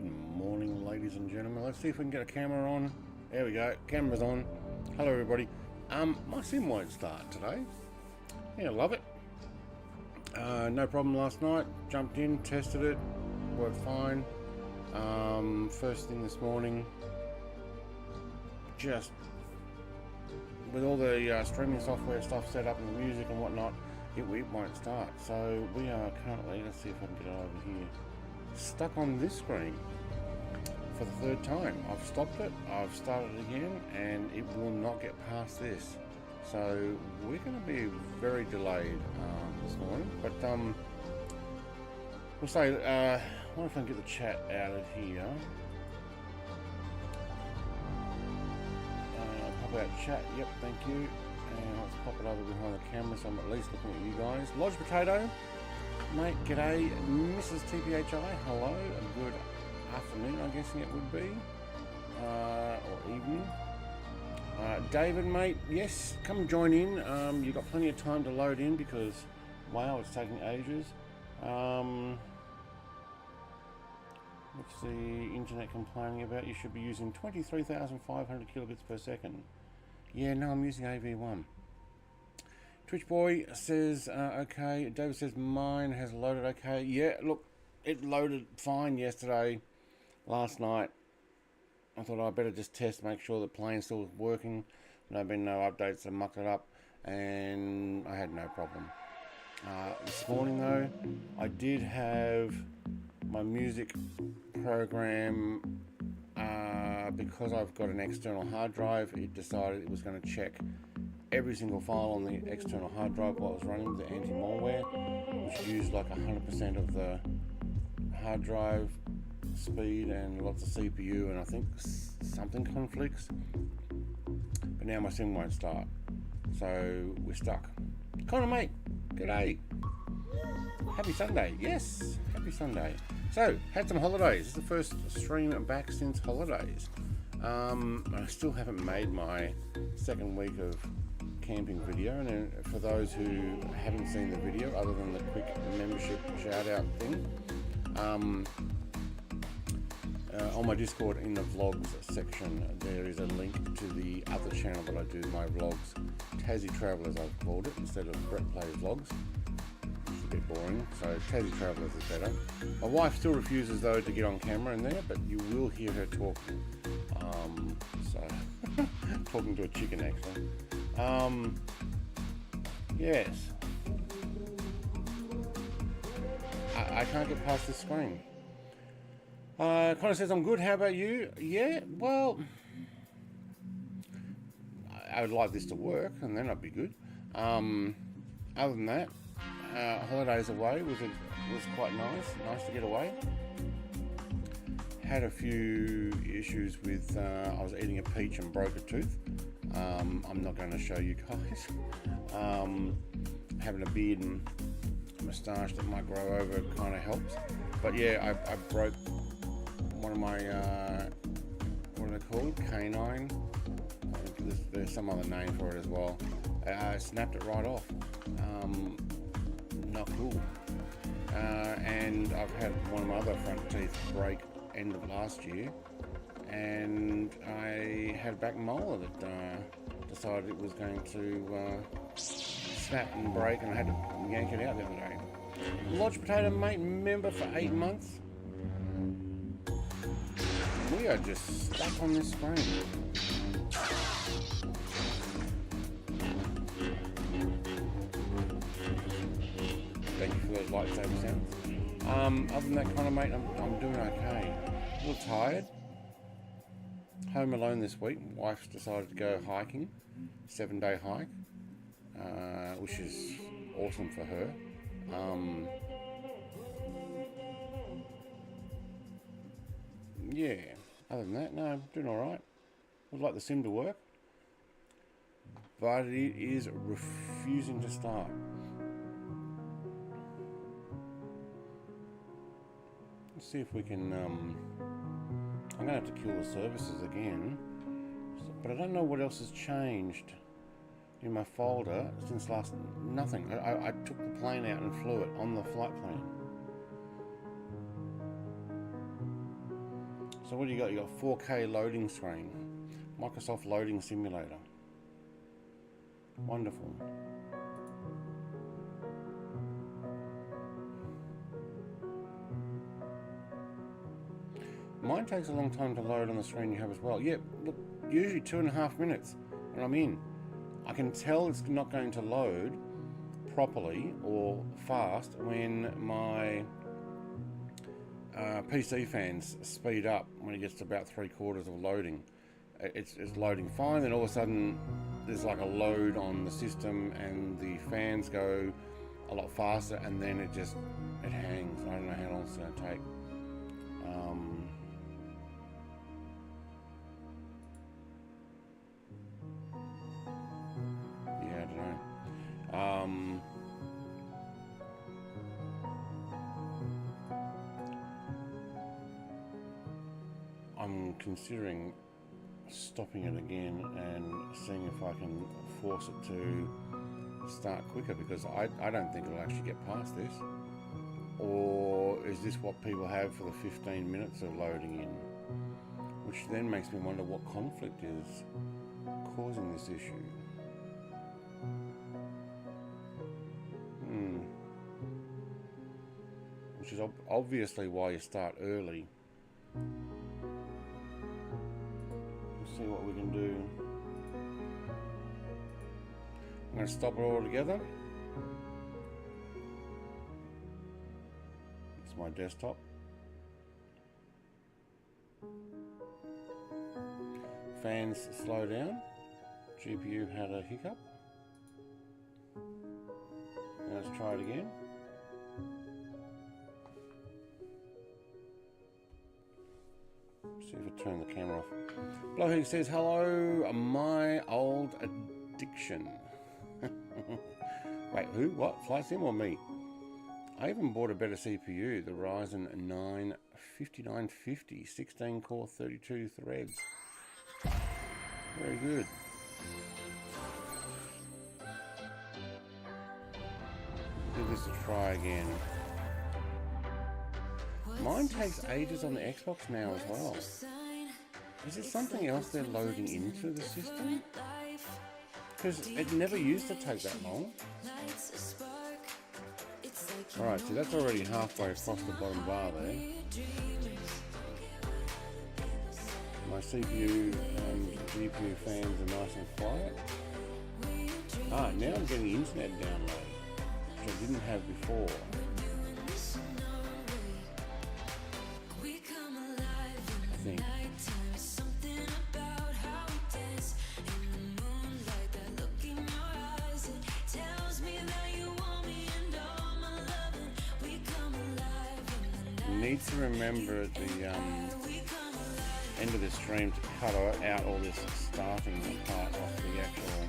Good morning, ladies and gentlemen. Let's see if we can get a camera on. There we go, camera's on. Hello everybody. My sim won't start today. Yeah, love it. No problem last night. Jumped in, tested it, worked fine. First thing this morning, just with all the streaming software stuff set up and the music and whatnot, it won't start. So we are currently, let's see if I can get it over here, stuck on this screen for the third time. I've stopped it, I've started it again, and it will not get past this. So we're going to be very delayed this morning, but we'll say, I wonder if I can get the chat out of here. Pop out chat, yep, thank you. And let's pop it over behind the camera so I'm at least looking at you guys. Lodge Potato, mate, g'day. Mrs. TPHI, hello. A good afternoon, I'm guessing it would be, or evening. David, mate, yes, come join in. You've got plenty of time to load in because, wow, it's taking ages. What's the internet complaining about? You should be using 23,500 kilobits per second. Yeah, no, I'm using AV1. Twitch Boy says, okay. David says, mine has loaded okay. Yeah, look, it loaded fine yesterday, last night. I thought I'd better just test, make sure the plane's still working. There's been no updates that mucked it up, and I had no problem. This morning though, I did have my music program, because I've got an external hard drive, it decided it was going to check every single file on the external hard drive while it was running the anti-malware, which used like 100% of the hard drive speed and lots of CPU, and I think something conflicts. But now my sim won't start, so we're stuck. Connor, mate, g'day. Happy Sunday. Yes, happy Sunday. So, had some holidays. This is the first stream back since holidays. I still haven't made my second week of camping video, and for those who haven't seen the video, other than the quick membership shout out thing, on my Discord in the vlogs section there is a link to the other channel that I do my vlogs, Tassie Travellers I've called it, instead of Brett Plays Vlogs. It's a bit boring, so Tassie Travellers is better. My wife still refuses though to get on camera in there, but you will hear her talking. So talking to a chicken actually. Yes. I can't get past this screen. Connor says, I'm good, how about you? Yeah, well, I would like this to work, and then I'd be good. Other than that, holidays away was quite nice to get away. Had a few issues with, I was eating a peach and broke a tooth. I'm not going to show you guys. Having a beard and moustache that might grow over kind of helps. But yeah, I broke one of my, what are they called? Canine? There's some other name for it as well. I snapped it right off. Not cool. And I've had one of my other front teeth break end of last year, and I had a back molar that decided it was going to snap and break, and I had to yank it out the other day. Lodge Potato, mate, member for 8 months. We are just stuck on this screen. Thank you for those lightsaber sounds. Other than that kind of, mate, I'm doing okay. A little tired. Home alone this week. Wife's decided to go hiking. 7-day hike, which is awesome for her. Yeah, other than that, no, I'm doing alright. Would like the sim to work, but it is refusing to start. Let's see if we can, I'm going to have to kill the services again, but I don't know what else has changed in my folder since last, nothing. I took the plane out and flew it on the flight plan. So what do you got? You got 4K loading screen, Microsoft Loading Simulator. Wonderful. Mine takes a long time to load on the screen you have as well. Yeah, look, usually 2.5 minutes and I'm in. I can tell it's not going to load properly or fast when my PC fans speed up when it gets to about 3/4 of loading. It's loading fine, then all of a sudden there's like a load on the system and the fans go a lot faster, and then it hangs. I don't know how long it's going to take. Yeah, I don't know. I'm considering stopping it again and seeing if I can force it to start quicker, because I don't think it'll actually get past this. Or is this what people have for the 15 minutes of loading in? Which then makes me wonder what conflict is causing this issue. Which is obviously why you start early. See what we can do. I'm going to stop it all together. It's my desktop. Fans slow down. GPU had a hiccup. Now let's try it again. See if I turn the camera off. Blowhead says, hello, my old addiction. Wait, who? What? Flight Sim or me? I even bought a better CPU, the Ryzen 9 5950, 16 core, 32 threads. Very good. Give this a try again. Mine takes ages on the Xbox now as well. Is it something else they're loading into the system? Because it never used to take that long. Alright, so that's already halfway across the bottom bar there. My CPU and GPU fans are nice and quiet. Ah, now I'm getting internet download, which I didn't have before. I think. Need to remember at the end of this stream to cut out all this starting part of the actual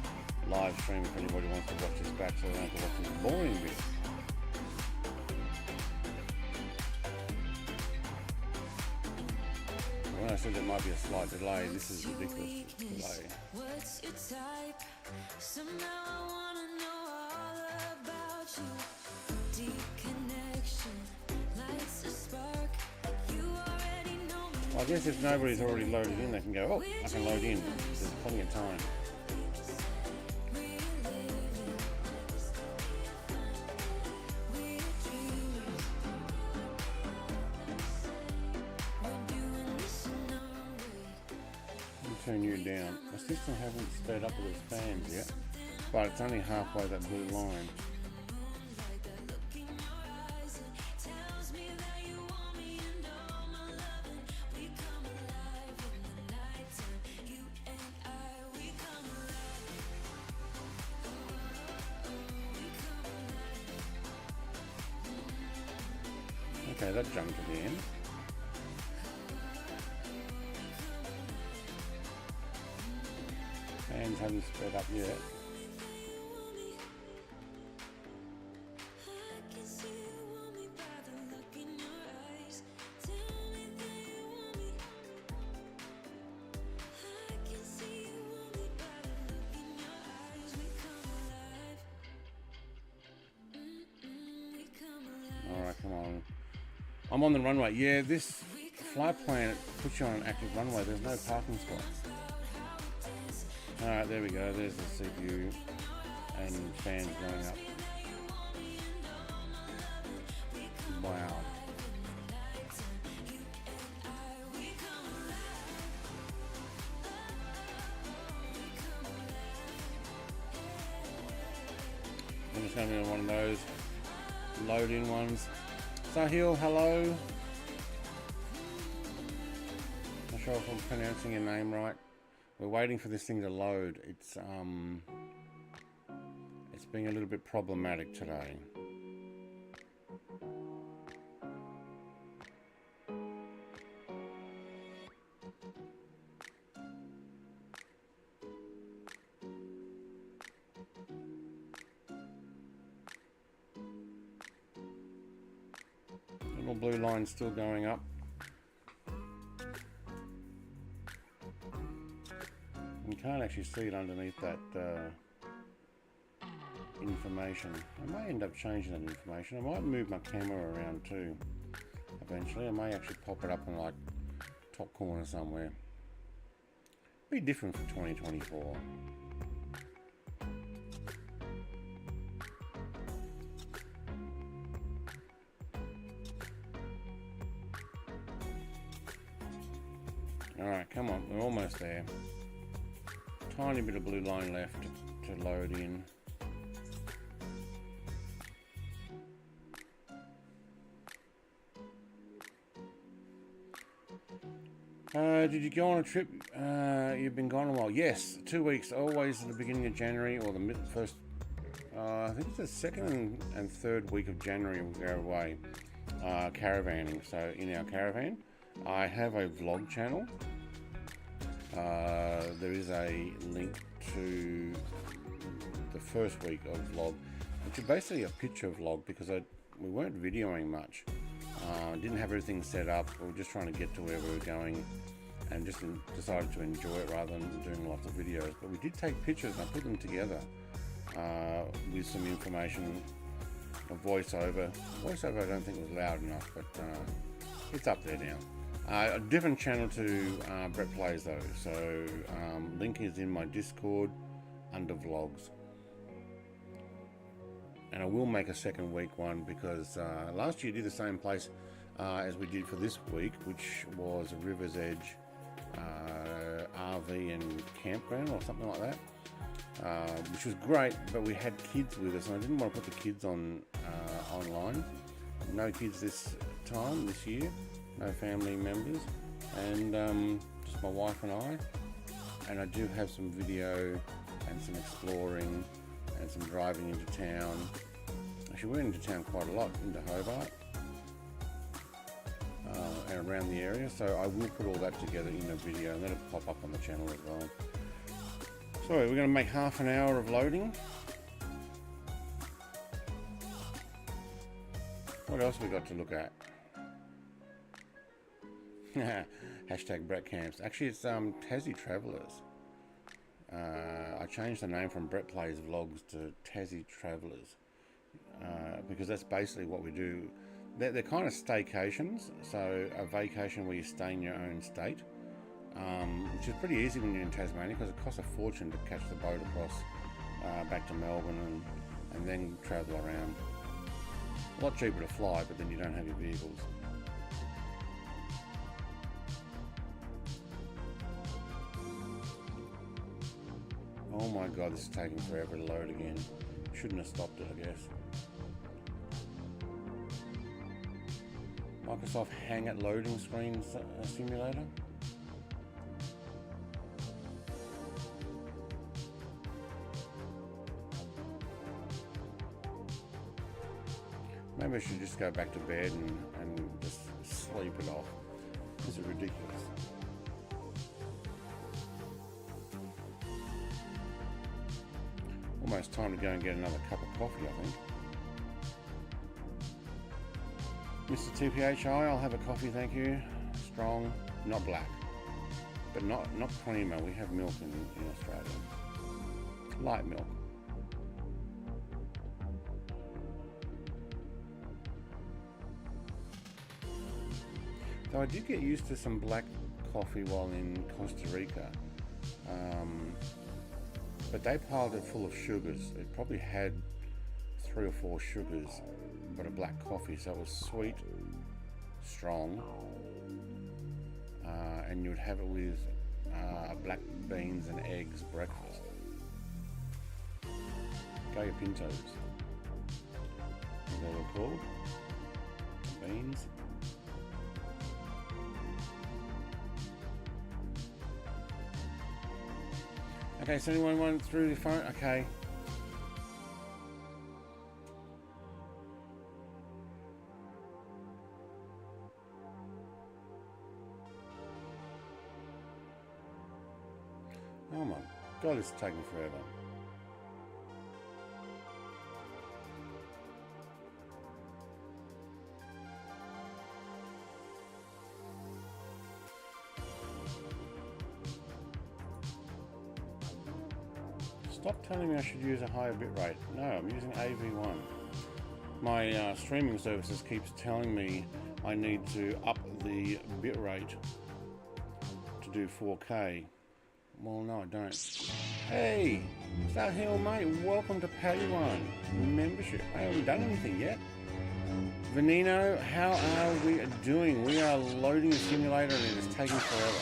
live stream if anybody wants to watch this back, so they don't have to watch this boring bit. When I said there might be a slight delay, this is ridiculous delay. What's your type? Somehow I wanna know all about you. Deep connection. Well, I guess if nobody's already loaded in, they can go, oh, I can load in. There's plenty of time. I'll turn you down. My system hasn't sped up with its fans yet, but it's only halfway that blue line. Okay, that jumped at the end. Fans haven't sped up yet. Alright, come on. I'm on the runway. Yeah, this flight plan, it puts you on an active runway. There's no parking spots. Alright, there we go. There's the CPU and fans going up. Wow. I'm just going to be one of those load-in ones. Sahil, hello. Not sure if I'm pronouncing your name right. We're waiting for this thing to load. It's being a little bit problematic today. Little blue line still going up. You can't actually see it underneath that information. I may end up changing that information. I might move my camera around too eventually. I may actually pop it up in like top corner somewhere. Be different for 2024. Alright, come on, we're almost there. Tiny bit of blue line left to load in. Did you go on a trip? You've been gone a while. Yes, 2 weeks, always at the beginning of January or the first, I think it's the second and third week of January we'll go away caravanning. So in our caravan, I have a vlog channel. There is a link to the first week of vlog, which is basically a picture vlog because we weren't videoing much. Didn't have everything set up. We were just trying to get to where we were going and just decided to enjoy it rather than doing lots of videos. But we did take pictures and I put them together with some information, a voiceover. Voiceover I don't think was loud enough, but it's up there now. A different channel to Brett Plays though, so link is in my Discord under vlogs. And I will make a second week one because last year I did the same place as we did for this week, which was a River's Edge RV and campground or something like that, which was great, but we had kids with us and I didn't want to put the kids on online. No kids this year. No family members, and just my wife and I. And I do have some video and some exploring and some driving into town. Actually, we're into town quite a lot, into Hobart and around the area. So I will put all that together in a video, and that'll pop up on the channel as well. So we're going to make half an hour of loading. What else we got to look at? Hashtag Brett Camps. Actually, it's Tassie Travellers. I changed the name from Brett Plays Vlogs to Tassie Travellers because that's basically what we do. They're kind of staycations, so a vacation where you stay in your own state, which is pretty easy when you're in Tasmania because it costs a fortune to catch the boat across back to Melbourne and then travel around. A lot cheaper to fly, but then you don't have your vehicles. Oh my god, this is taking forever to load again. Shouldn't have stopped it, I guess. Microsoft Hang It Loading Screen Simulator. Maybe I should just go back to bed and just sleep it off. This is ridiculous. Almost time to go and get another cup of coffee, I think. Mr. TPHI, I'll have a coffee, thank you. Strong, not black, but not creamer. We have milk in Australia. Light milk. Though I did get used to some black coffee while in Costa Rica. But they piled it full of sugars. It probably had 3 or 4 sugars, but a black coffee, so it was sweet, strong, and you would have it with black beans and eggs breakfast. Gallo Pintos. Is that what they're called? Beans. Okay, so anyone went through the phone? Okay. Oh my God, it's taking forever. Stop telling me I should use a higher bitrate. No, I'm using AV1. My streaming services keeps telling me I need to up the bitrate to do 4K. Well, no, I don't. Hey, Star Hill, mate, welcome to Padawan membership. I haven't done anything yet. Venino, how are we doing? We are loading the simulator and it is taking forever.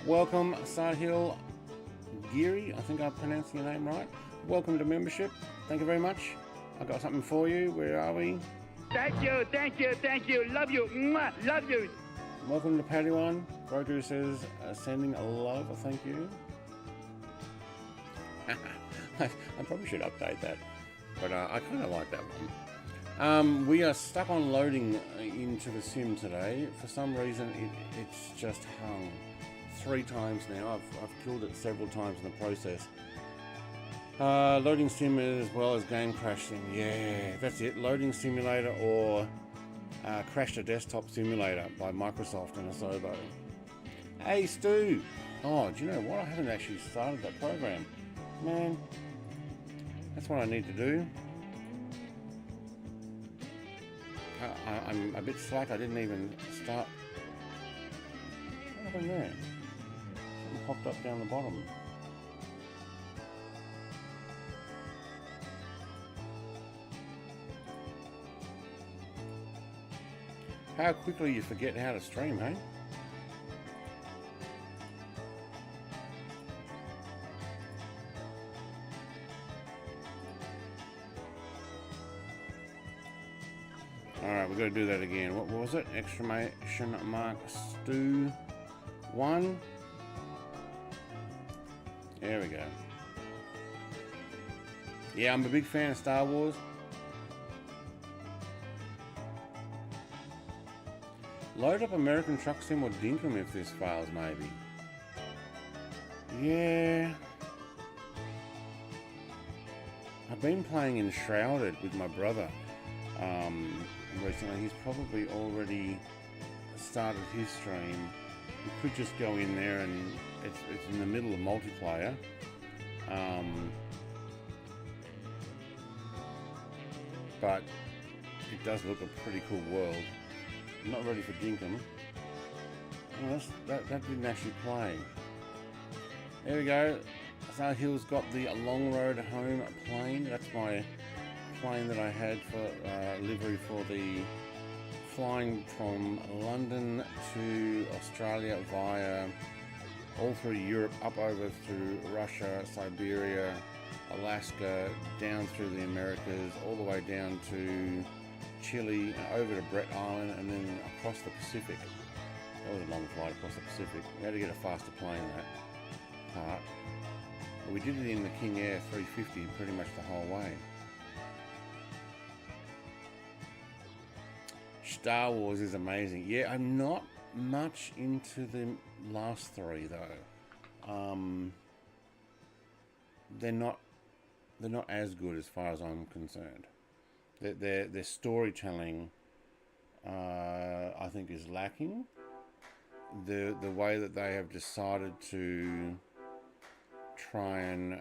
Welcome, Sahil Giri. I think I'm pronouncing your name right. Welcome to membership. Thank you very much. I got something for you. Where are we? Thank you, thank you, thank you. Love you. Mwah, love you. Welcome to Padawan. Grogu says, sending a love. Thank you. I probably should update that, but I kind of like that one. We are stuck on loading into the sim today. For some reason, it's just hung 3 times now. I've killed it several times in the process. Loading sim as well as game crash sim. Yeah, that's it. Loading simulator or Crash the Desktop Simulator by Microsoft and Asobo. Hey Stu! Oh, do you know what? I haven't actually started that program. Man, that's what I need to do. I'm a bit slack. I didn't even start. What happened there? Something popped up down the bottom. How quickly you forget how to stream, hey? Alright, we've got to do that again. What was it? Exclamation mark Stu 1. There we go. Yeah, I'm a big fan of Star Wars. Load up American Truck Sim or Dinkum if this fails, maybe. Yeah. I've been playing Enshrouded with my brother recently. He's probably already started his stream. You could just go in there and it's in the middle of multiplayer. But it does look a pretty cool world. I'm not ready for Dinkum. Oh, that didn't actually play. There we go. Star Hill's got the Long Road Home plane. That's my plane that I had for livery for the flying from London to Australia via all through Europe, up over through Russia, Siberia, Alaska, down through the Americas, all the way down to Chile, over to Brett Island, and then across the Pacific. That was a long flight across the Pacific. We had to get a faster plane that part. But we did it in the King Air 350 pretty much the whole way. Star Wars is amazing. Yeah, I'm not much into the last 3 though. They're not as good as far as I'm concerned. Their storytelling, I think, is lacking. the way that they have decided to try and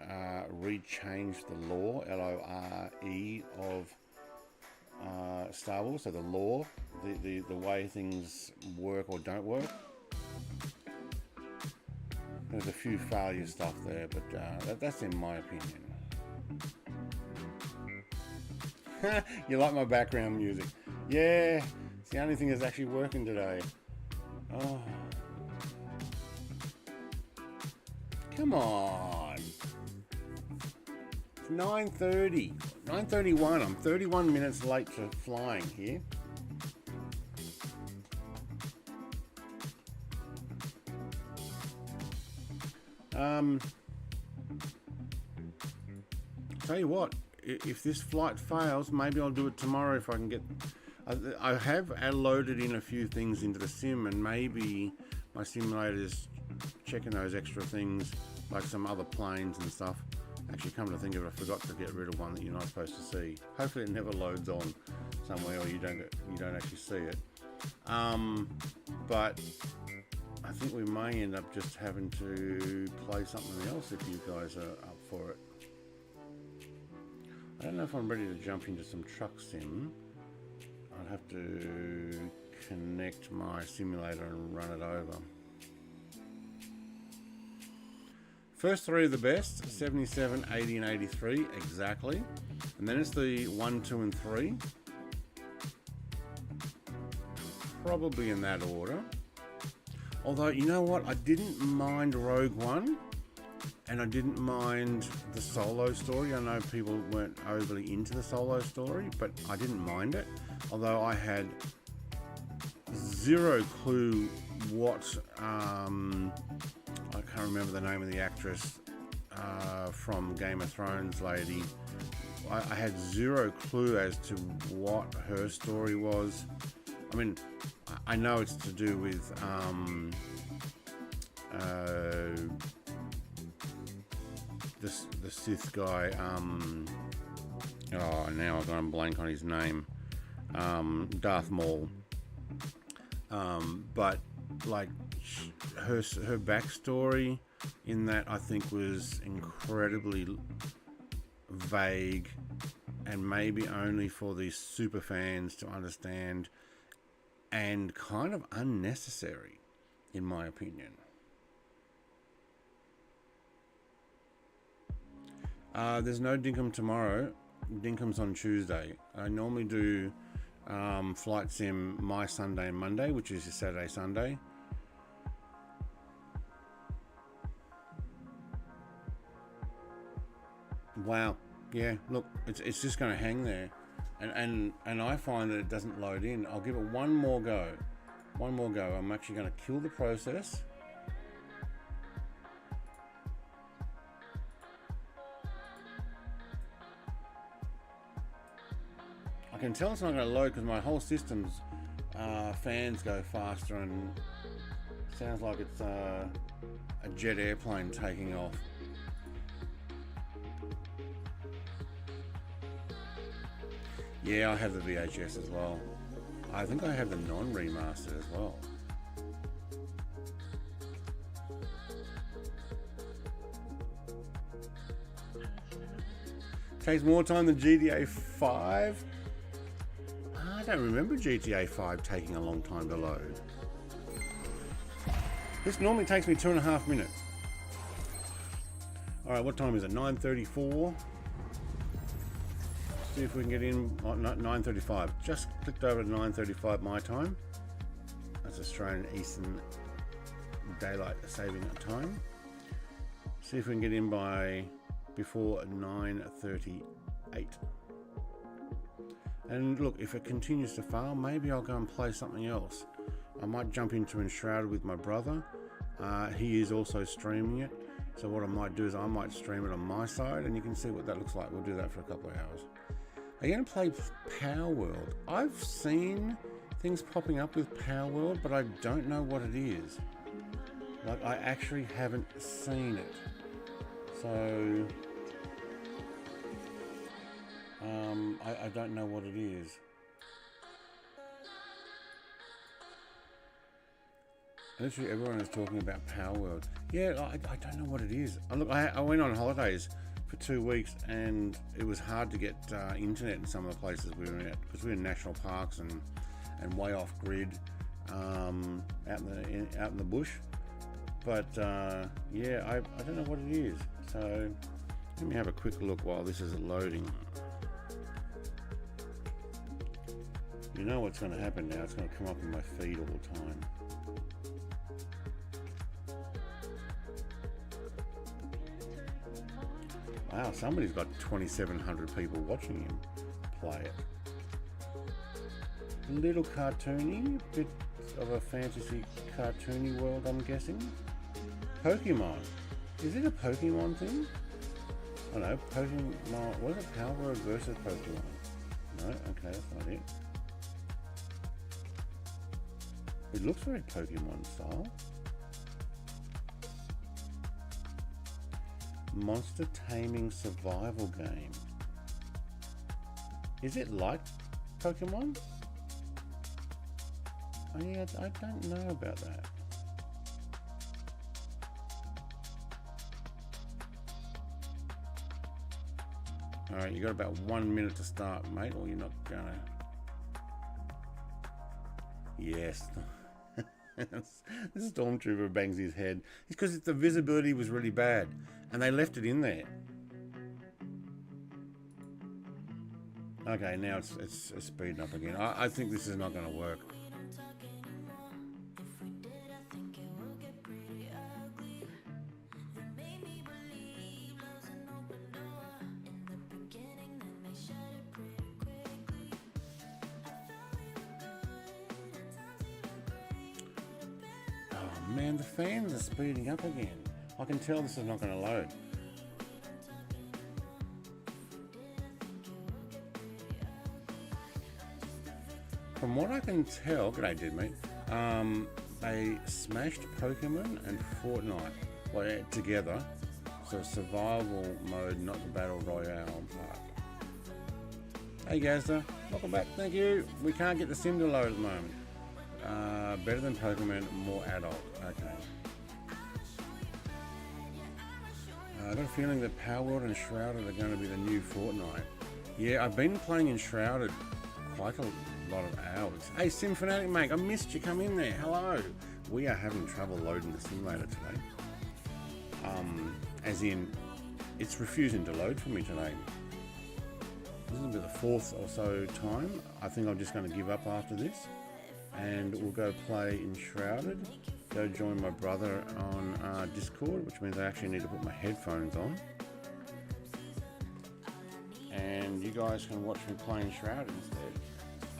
rechange the lore, LORE, of Star Wars, so the lore, the way things work or don't work. There's a few failure stuff there, but that's in my opinion. You like my background music? Yeah, it's the only thing that's actually working today. Oh. Come on. It's 9:30. 9:31. I'm 31 minutes late to flying here. Tell you what, if this flight fails, maybe I'll do it tomorrow if I can get... I have loaded in a few things into the sim, and maybe my simulator's checking those extra things, like some other planes and stuff. Actually, come to think of it, I forgot to get rid of one that you're not supposed to see. Hopefully it never loads on somewhere, or you don't actually see it. But I think we may end up just having to play something else if you guys are up for it. I don't know if I'm ready to jump into some truck sim. I'd have to connect my simulator and run it over. First three are the best, 77, 80 and 83, exactly. And then it's the 1, 2 and 3. Probably in that order. Although, you know what, I didn't mind Rogue One, and I didn't mind the solo story. I know people weren't overly into the solo story, but I didn't mind it. Although I had zero clue what, I can't remember the name of the actress from Game of Thrones lady. I had zero clue as to what her story was. I mean, I know it's to do with the Sith guy. Oh, now I've gone blank on his name. Darth Maul. But like her backstory in that, I think, was incredibly vague, and maybe only for these super fans to understand, and kind of unnecessary, in my opinion. There's no Dinkum tomorrow. Dinkum's on Tuesday. I normally do Flight Sim my Sunday and Monday, which is a Saturday, Sunday. Wow. Yeah, look, it's just going to hang there. And I find that it doesn't load in. I'll give it one more go. One more go. I'm actually going to kill the process. I can tell it's not going to load because my whole system's fans go faster, and sounds like it's a jet airplane taking off. Yeah, I have the VHS as well. I think I have the non-remastered as well. Takes more time than GTA 5? I don't remember GTA 5 taking a long time to load. This normally takes me 2.5 minutes. Alright, what time is it? 9:34. See if we can get in. Oh, 9:35. Just clicked over to 9:35 my time. That's Australian Eastern Daylight Saving Time. See if we can get in by before 9:38. And look, if it continues to fail, maybe I'll go and play something else. I might jump into Enshrouded with my brother. He is also streaming it. So what I might do is I might stream it on my side, and you can see what that looks like. We'll do that for a couple of hours. I'm going to play Power World. I've seen things popping up with Power World, but I don't know what it is. Like, I actually haven't seen it. So, I don't know what it is. Literally everyone is talking about Power World. Yeah, I don't know what it is. Look, I went on holidays for 2 weeks, and it was hard to get internet in some of the places we were at because we were in national parks and way off grid, out in the bush. But yeah, I don't know what it is. So let me have a quick look while this is loading. You know what's going to happen now? It's going to come up in my feed all the time. Wow, somebody's got 2,700 people watching him play it. A little cartoony, bit of a fantasy cartoony world, I'm guessing. Pokemon. Is it a Pokemon thing? I don't know, Pokemon. Was it Power World versus Pokemon? No, okay, that's not it. It looks very Pokemon style. Monster taming survival game. Is it like Pokemon? Oh yeah, I don't know about that. Alright, you got about 1 minute to start, mate, or you're not gonna... Yes. This stormtrooper bangs his head. It's because the visibility was really bad, and they left it in there. Okay, now it's speeding up again. I think this is not going to work. Man, the fans are speeding up again. I can tell this is not going to load. From what I can tell, g'day dude mate, they smashed Pokemon and Fortnite together. So survival mode, not the battle royale part. Hey Gazda, welcome back, thank you. We can't get the sim to load at the moment. Better than Pokemon, more adult. Okay. I got a feeling that Power World and Shrouded are going to be the new Fortnite. Yeah, I've been playing in Shrouded quite a lot of hours. Hey, Sim Fanatic, mate, I missed you. Come in there. Hello. We are having trouble loading the simulator today. As in, it's refusing to load for me today. This will be the fourth or so time. I think I'm just going to give up after this. And we'll go play in Shrouded, go join my brother on Discord, which means I actually need to put my headphones on. And you guys can watch me play in Shrouded instead.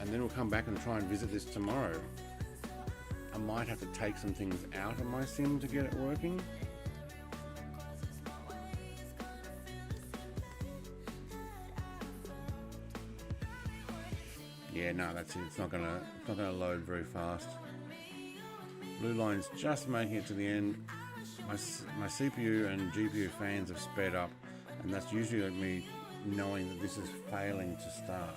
And then we'll come back and try and visit this tomorrow. I might have to take some things out of my sim to get it working. Yeah, no, that's it. It's not gonna load very fast. Blue line's just making it to the end. My CPU and GPU fans have sped up, and that's usually me knowing that this is failing to start.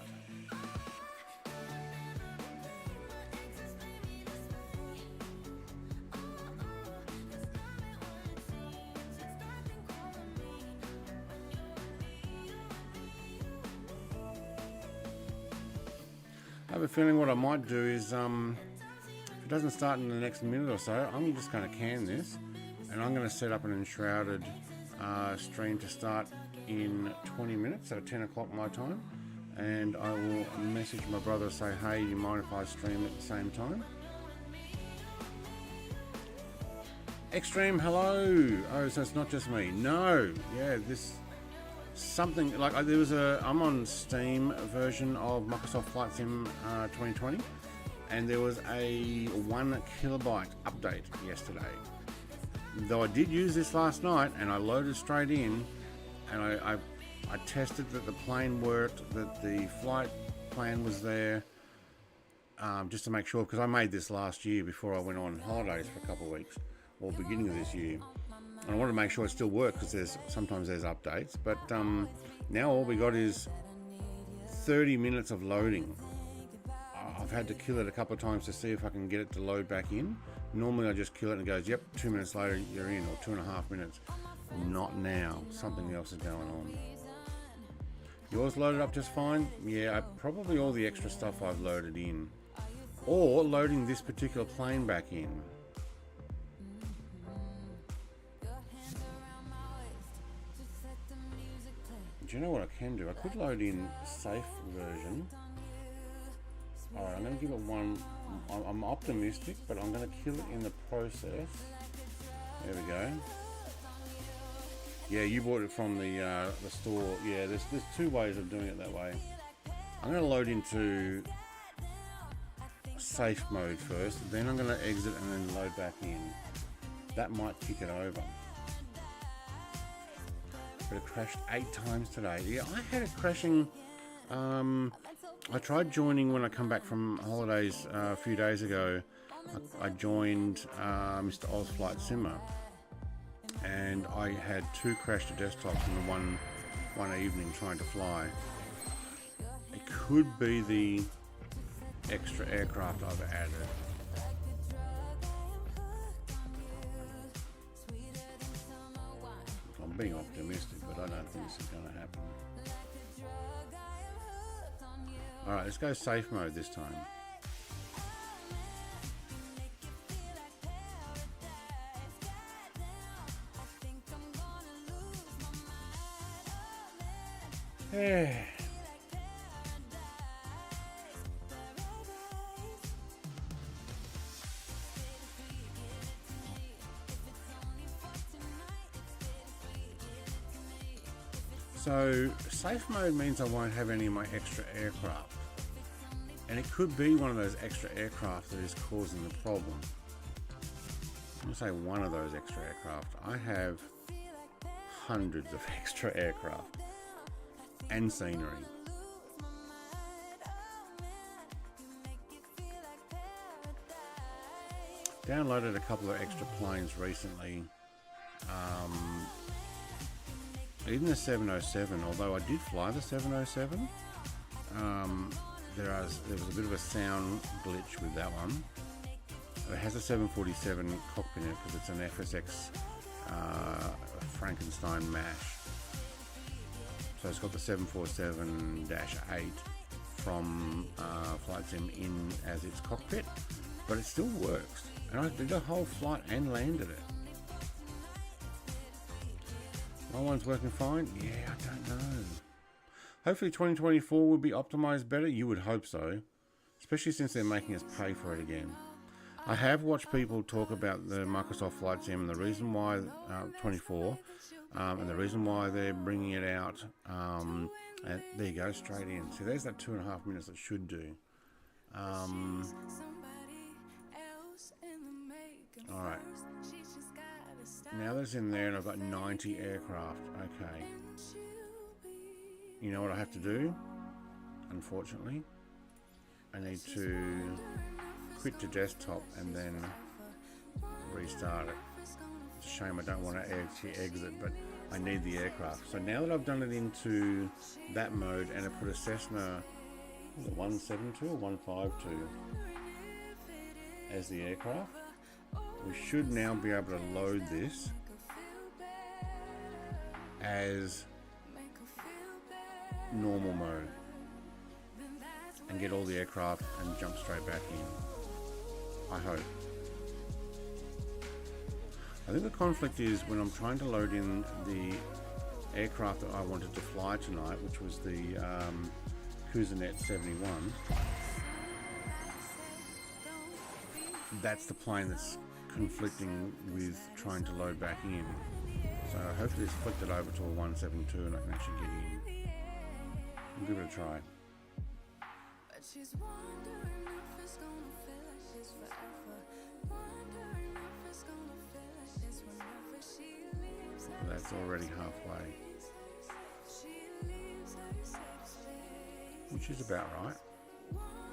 I have a feeling what I might do is, if it doesn't start in the next minute or so, I'm just going to can this, and I'm going to set up an enshrouded stream to start in 20 minutes, so 10 o'clock my time, and I will message my brother and say, hey, you mind if I stream at the same time? Extreme, hello! Oh, so it's not just me. No! Yeah, this... something like there was I'm on Steam version of Microsoft Flight Sim 2020, and there was a 1 kilobyte update yesterday. Though I did use this last night, and I loaded straight in, and I tested that the plane worked, that the flight plan was there, just to make sure, because I made this last year before I went on holidays for a couple of weeks, or beginning of this year. And I want to make sure it still works because sometimes there's updates, but now all we got is 30 minutes of loading. I've had to kill it a couple of times to see if I can get it to load back in. Normally I just kill it and it goes, yep, 2 minutes later you're in, or 2.5 minutes. Not now. Something else is going on. Yours loaded up just fine? Yeah, probably all the extra stuff I've loaded in. Or loading this particular plane back in. Do you know what I can do? I could load in safe version. Alright, I'm going to give it one. I'm optimistic, but I'm going to kill it in the process. There we go. Yeah, you bought it from the store. Yeah, there's 2 ways of doing it that way. I'm going to load into safe mode first, then I'm going to exit and then load back in. That might kick it over. But it crashed 8 times today. Yeah, I had it crashing. I tried joining when I come back from holidays a few days ago. I joined Mr. Oz Flight Simmer, and I had 2 crashed desktops in one evening trying to fly. It could be the extra aircraft I've added. I'm being optimistic, but I don't think this is going to happen. Alright, let's go safe mode this time. Yeah. So safe mode means I won't have any of my extra aircraft, and it could be one of those extra aircraft that is causing the problem. I'm gonna say one of those extra aircraft. I have hundreds of extra aircraft and scenery. Downloaded a couple of extra planes recently. Even the 707, although I did fly the 707, there was a bit of a sound glitch with that one. It has a 747 cockpit in it because it's an FSX Frankenstein MASH. So it's got the 747-8 from Flight Sim in as its cockpit, but it still works. And I did a whole flight and landed it. My one's working fine? Yeah, I don't know. Hopefully 2024 will be optimized better. You would hope so, especially since they're making us pay for it again. I have watched people talk about the Microsoft Flight Sim and the reason why 24 and the reason why they're bringing it out. And there you go, straight in. See, there's that 2.5 minutes it should do. All right. Now that's in there and I've got 90 aircraft. Okay. You know what I have to do? Unfortunately, I need to quit to desktop and then restart it. It's a shame I don't want to actually exit, but I need the aircraft. So now that I've done it into that mode and I put a Cessna 172 or 152 as the aircraft, we should now be able to load this as normal mode and get all the aircraft and jump straight back in. I hope. I think the conflict is when I'm trying to load in the aircraft that I wanted to fly tonight, which was the Couzinet 71. That's the plane that's conflicting with trying to load back in. So hopefully it's flipped it over to a 172 and I can actually get in. I'll give it a try. That's already halfway, which is about right.